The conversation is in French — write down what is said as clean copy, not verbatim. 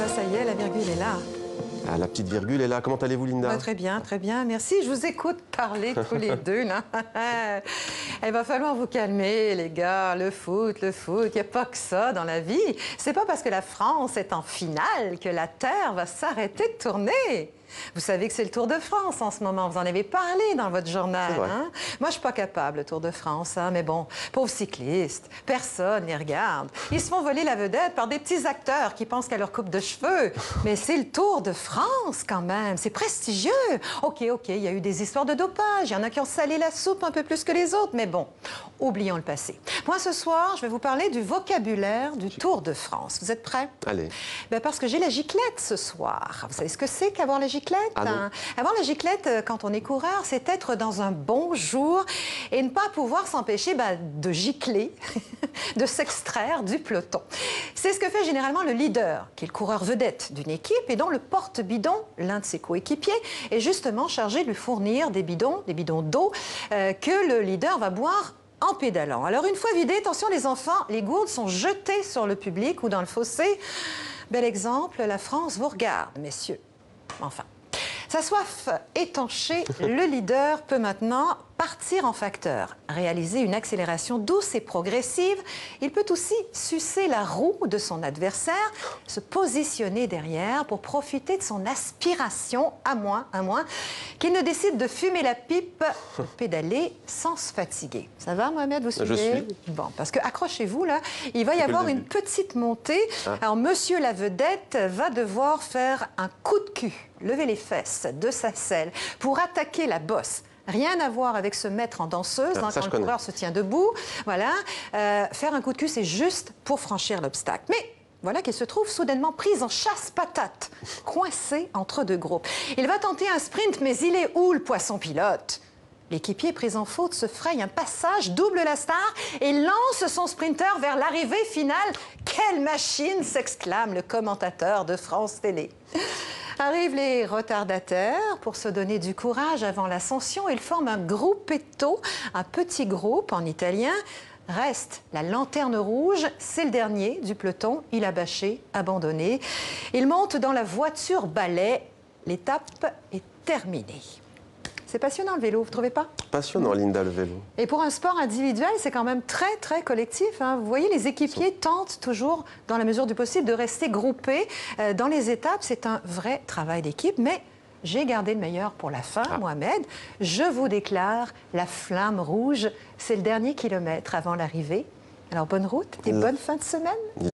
ben, ça y est, la virgule est là. Ah, la petite virgule est là. Comment allez-vous, Linda? Très bien, merci. Je vous écoute parler tous les deux, là. Il va falloir vous calmer, les gars. Le foot, il n'y a pas que ça dans la vie. C'est pas parce que la France est en finale que la Terre va s'arrêter de tourner. Vous savez que c'est le Tour de France en ce moment. Vous en avez parlé dans votre journal. Hein? Moi, je suis pas capable, le Tour de France. Hein? Mais bon, pauvres cyclistes, personne les regarde. Ils se font voler la vedette par des petits acteurs qui pensent qu'à leur coupe de cheveux. Mais c'est le Tour de France, quand même. C'est prestigieux. OK, il y a eu des histoires de dopage. Il y en a qui ont salé la soupe un peu plus que les autres. Mais bon, oublions le passé. Moi, ce soir, je vais vous parler du vocabulaire du Tour de France. Vous êtes prêts? Allez. Ben, parce que j'ai la giclette ce soir. Vous savez ce que c'est qu'avoir la giclette? Ah Avoir la giclette, quand on est coureur, c'est être dans un bon jour et ne pas pouvoir s'empêcher de gicler, de s'extraire du peloton. C'est ce que fait généralement le leader, qui est le coureur vedette d'une équipe et dont le porte-bidon, l'un de ses coéquipiers, est justement chargé de lui fournir des bidons d'eau que le leader va boire en pédalant. Alors, une fois vidés, attention les enfants, les gourdes sont jetées sur le public ou dans le fossé. Bel exemple, la France vous regarde, messieurs. Enfin, sa soif étanchée, le leader peut maintenant partir en facteur, réaliser une accélération douce et progressive. Il peut aussi sucer la roue de son adversaire, se positionner derrière pour profiter de son aspiration, à moins qu'il ne décide de fumer la pipe, de pédaler sans se fatiguer. Ça va, Mohamed, vous suivez? Je suis. Bon, parce que, accrochez-vous, là, il va y avoir une petite montée. Alors, monsieur la vedette va devoir faire un coup de cul, lever les fesses de sa selle pour attaquer la bosse. Rien à voir avec se mettre en danseuse quand le coureur se tient debout. Voilà. Faire un coup de cul, c'est juste pour franchir l'obstacle. Mais voilà qu'il se trouve soudainement pris en chasse-patate, coincé entre deux groupes. Il va tenter un sprint, mais il est où le poisson pilote? L'équipier pris en faute se fraye un passage, double la star et lance son sprinter vers l'arrivée finale. Quelle machine! S'exclame le commentateur de France Télé. Arrivent les retardataires pour se donner du courage avant l'ascension. Ils forment un gruppetto, un petit groupe en italien. Reste la lanterne rouge, c'est le dernier du peloton. Il a bâché, abandonné. Il monte dans la voiture balai. L'étape est terminée. C'est passionnant le vélo, vous ne trouvez pas? Passionnant, Linda, le vélo. Et pour un sport individuel, c'est quand même très collectif. Hein. Vous voyez, les équipiers tentent toujours, dans la mesure du possible, de rester groupés dans les étapes. C'est un vrai travail d'équipe, mais j'ai gardé le meilleur pour la fin, Mohamed. Je vous déclare la flamme rouge. C'est le dernier kilomètre avant l'arrivée. Alors, bonne route et bonne fin de semaine.